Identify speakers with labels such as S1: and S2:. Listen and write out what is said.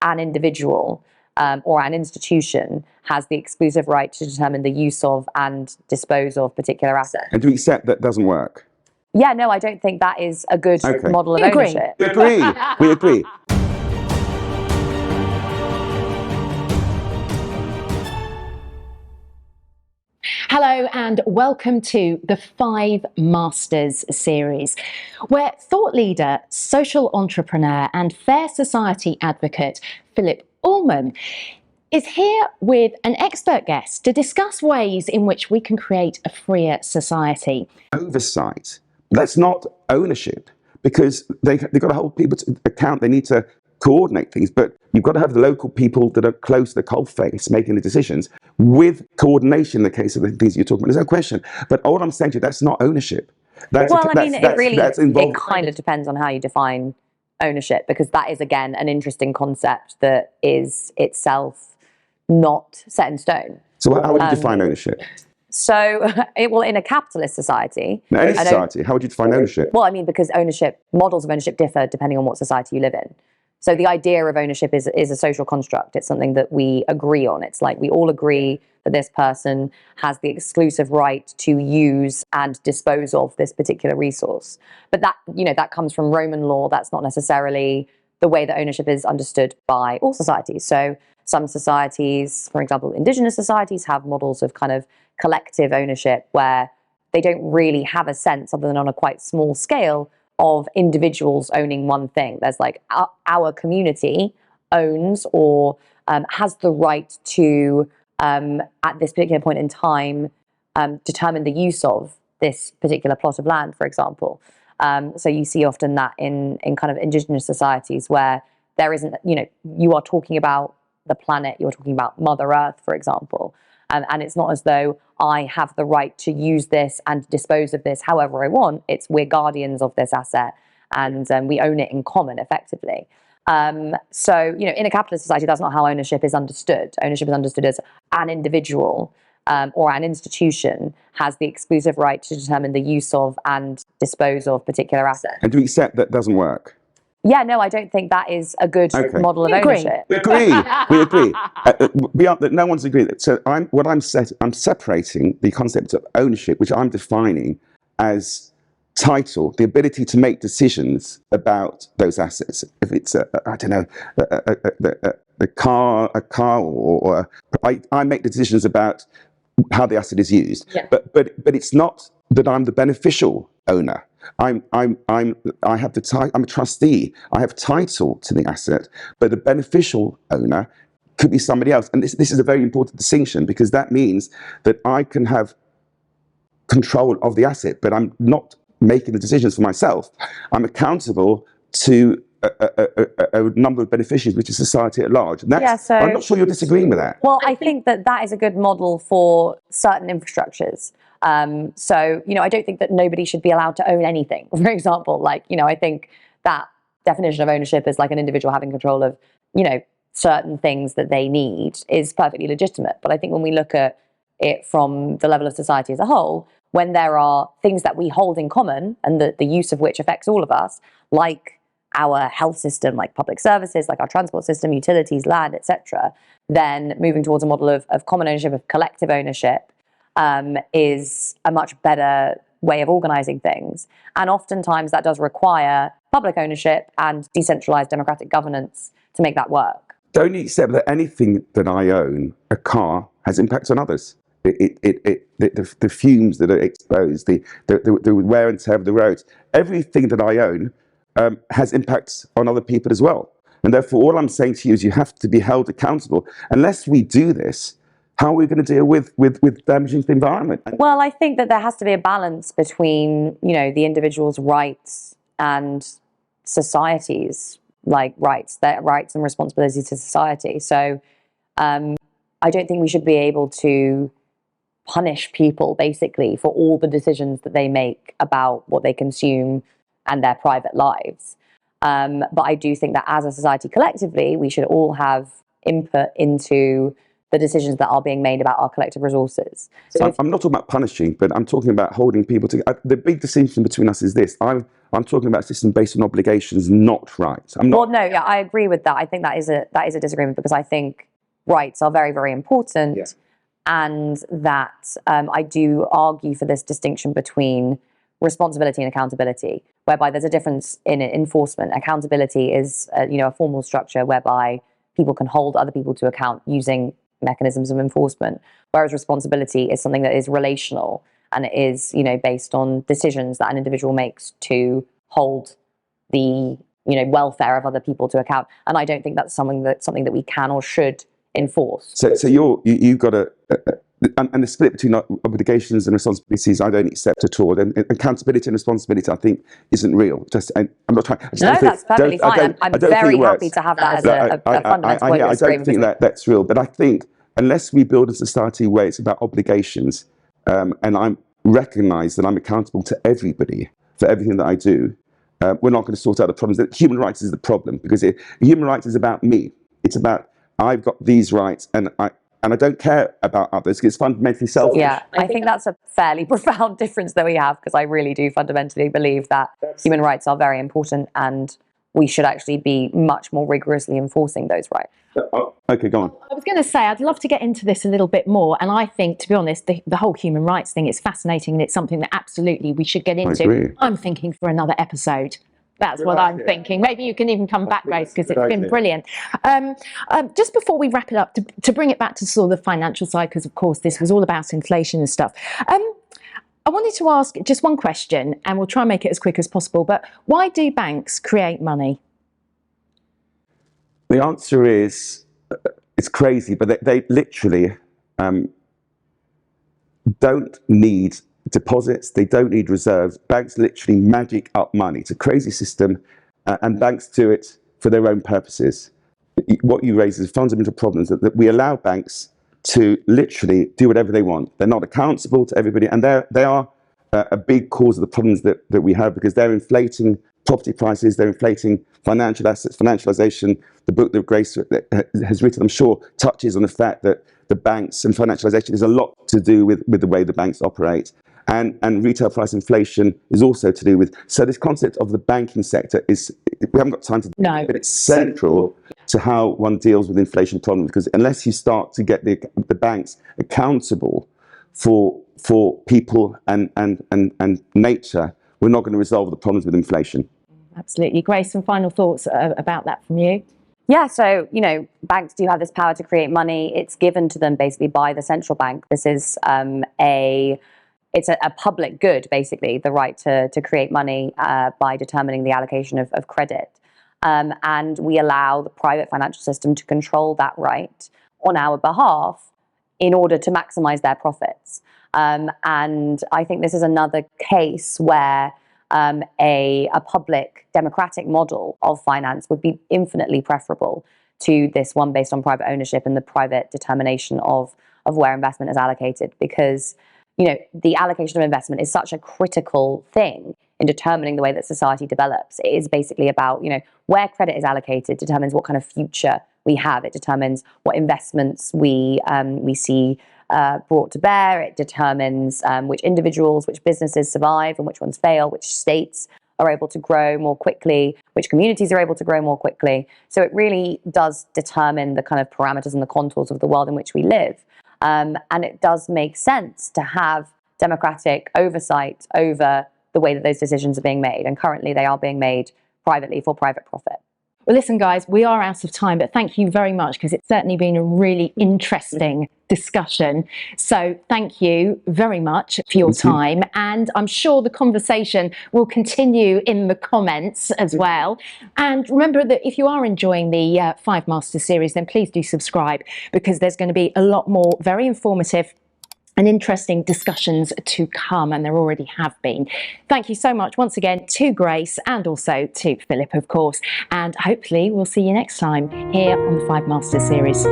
S1: an individual or an institution has the exclusive right to determine the use of and dispose of particular assets.
S2: And do we accept that doesn't work?
S1: Yeah, no, I don't think that is a good model of ownership.
S2: We agree. We agree.
S3: Hello and welcome to the Five Masters series, where thought leader, social entrepreneur and fair society advocate Phillip Ullmann is here with an expert guest to discuss ways in which we can create a freer society.
S2: Oversight. That's not ownership, because they've got to hold people to account. They need to coordinate things, but you've got to have the local people that are close to the coalface making the decisions with coordination in the case of the things you're talking about. There's no question. But all I'm saying to you, that's not ownership.
S1: It kind of depends on how you define ownership, because that is, again, an interesting concept that is itself not set in stone.
S2: So how would you define ownership?
S1: So, in a capitalist society...
S2: Now, any society, how would you define ownership?
S1: Well, I mean, because models of ownership differ depending on what society you live in. So the idea of ownership is a social construct. It's something that we agree on. It's like we all agree that this person has the exclusive right to use and dispose of this particular resource. But that comes from Roman law. That's not necessarily the way that ownership is understood by all societies. So some societies, for example, indigenous societies, have models of kind of collective ownership where they don't really have a sense, other than on a quite small scale, of individuals owning one thing. There's like our community owns or has the right to, at this particular point in time, determine the use of this particular plot of land, for example. So you see often that in kind of indigenous societies where there isn't, you are talking about the planet, you're talking about Mother Earth, for example. And it's not as though I have the right to use this and dispose of this however I want. It's we're guardians of this asset and we own it in common, effectively. So, in a capitalist society, that's not how ownership is understood. Ownership is understood as an individual or an institution has the exclusive right to determine the use of and dispose of particular assets.
S2: And do we accept that doesn't work?
S1: Yeah, no, I don't think that is a good model of ownership.
S2: We agree. We agree. No one's agreed. So I'm separating the concept of ownership, which I'm defining as title, the ability to make decisions about those assets. If it's a car, or I make decisions about how the asset is used. Yeah. But it's not that I'm the beneficial owner. I'm a trustee. I have title to the asset, but the beneficial owner could be somebody else. And this is a very important distinction, because that means that I can have control of the asset, but I'm not making the decisions for myself. I'm accountable to a number of beneficiaries, which is society at large. And I'm not sure you're disagreeing with that.
S1: Well, I think that is a good model for certain infrastructures. So, I don't think that nobody should be allowed to own anything. For example, I think that definition of ownership is like an individual having control of, certain things that they need is perfectly legitimate. But I think when we look at it from the level of society as a whole, when there are things that we hold in common and the use of which affects all of us, like our health system, like public services, like our transport system, utilities, land, etc., then moving towards a model of common ownership, of collective ownership, is a much better way of organizing things. And oftentimes that does require public ownership and decentralized democratic governance to make that work.
S2: Don't you accept that anything that I own, a car, has impacts on others? The fumes that are exposed, the wear and tear of the roads, everything that I own has impacts on other people as well. And therefore, all I'm saying to you is you have to be held accountable. Unless we do this, how are we going to deal with damaging the environment?
S1: Well, I think that there has to be a balance between, the individual's rights and society's rights, their rights and responsibilities to society. So I don't think we should be able to punish people basically for all the decisions that they make about what they consume and their private lives. But I do think that as a society collectively, we should all have input into the decisions that are being made about our collective resources. So
S2: I'm not talking about punishing, but I'm talking about holding people to. The big distinction between us is this: I'm talking about a system based on obligations, not rights. I'm not.
S1: Well, no, yeah, I agree with that. I think that is a disagreement, because I think rights are very, very important,
S2: Yeah.
S1: and that I do argue for this distinction between responsibility and accountability, whereby there's a difference in enforcement. Accountability is a formal structure whereby people can hold other people to account using mechanisms of enforcement, whereas responsibility is something that is relational, and it is based on decisions that an individual makes to hold the welfare of other people to account. And I don't think that's something that we can or should enforce.
S2: So you've got and the split between obligations and responsibilities, I don't accept at all. And accountability and responsibility, I think, isn't real. I'm not trying.
S1: That's perfectly fine. I'm very happy to have that as a fundamental point of
S2: I don't think that's real. But I think unless we build a society where it's about obligations, and I recognise that I'm accountable to everybody for everything that I do, we're not going to sort out the problems. Human rights is the problem, because human rights is about me. It's about I've got these rights, and I don't care about others. It's fundamentally selfish.
S1: Yeah, I think that's a fairly profound difference that we have, because I really do fundamentally believe that human rights are very important, and we should actually be much more rigorously enforcing those rights.
S2: Okay, go on.
S3: I was going to say, I'd love to get into this a little bit more. And I think, to be honest, the whole human rights thing is fascinating, and it's something that absolutely we should get into.
S2: agree.
S3: I'm thinking for another episode. That's what I'm thinking. Maybe you can even come back, Grace, because it's been brilliant. Just before we wrap it up, to bring it back to sort of the financial side, because of course this was all about inflation and stuff. I wanted to ask just one question, and we'll try and make it as quick as possible. But why do banks create money?
S2: The answer is, it's crazy, but they literally don't need deposits, they don't need reserves. Banks literally magic up money. It's a crazy system, and banks do it for their own purposes. What you raise is fundamental problems that we allow banks to literally do whatever they want. They're not accountable to everybody, and they are a big cause of the problems that we have, because they're inflating property prices, they're inflating financial assets, financialization. The book that Grace has written, I'm sure, touches on the fact that the banks and financialization is a lot to do with the way the banks operate. And retail price inflation is also to do with. So this concept of the banking sector we haven't got time to do it, but it's central to how one deals with inflation problems, because unless you start to get the banks accountable for people and nature, we're not going to resolve the problems with inflation.
S3: Absolutely. Grace, some final thoughts about that from you?
S1: Yeah, so, banks do have this power to create money. It's given to them basically by the central bank. This is it's a public good, basically, the right to create money by determining the allocation of credit. And we allow the private financial system to control that right on our behalf in order to maximize their profits. And I think this is another case where a public democratic model of finance would be infinitely preferable to this one based on private ownership and the private determination of where investment is allocated, because the allocation of investment is such a critical thing in determining the way that society develops. It is basically about, where credit is allocated determines what kind of future we have. It determines what investments we see brought to bear. It determines which individuals, which businesses survive and which ones fail, which states are able to grow more quickly, which communities are able to grow more quickly. So it really does determine the kind of parameters and the contours of the world in which we live. And it does make sense to have democratic oversight over the way that those decisions are being made. And currently they are being made privately for private profit.
S3: Well, listen, guys, we are out of time, but thank you very much, because it's certainly been a really interesting discussion. So thank you very much for your time. And I'm sure the conversation will continue in the comments as well. And remember that if you are enjoying the 5 Master series, then please do subscribe, because there's going to be a lot more very informative and interesting discussions to come, and there already have been. Thank you so much once again to Grace, and also to Philip, of course, and hopefully we'll see you next time here on the 5 Masters series.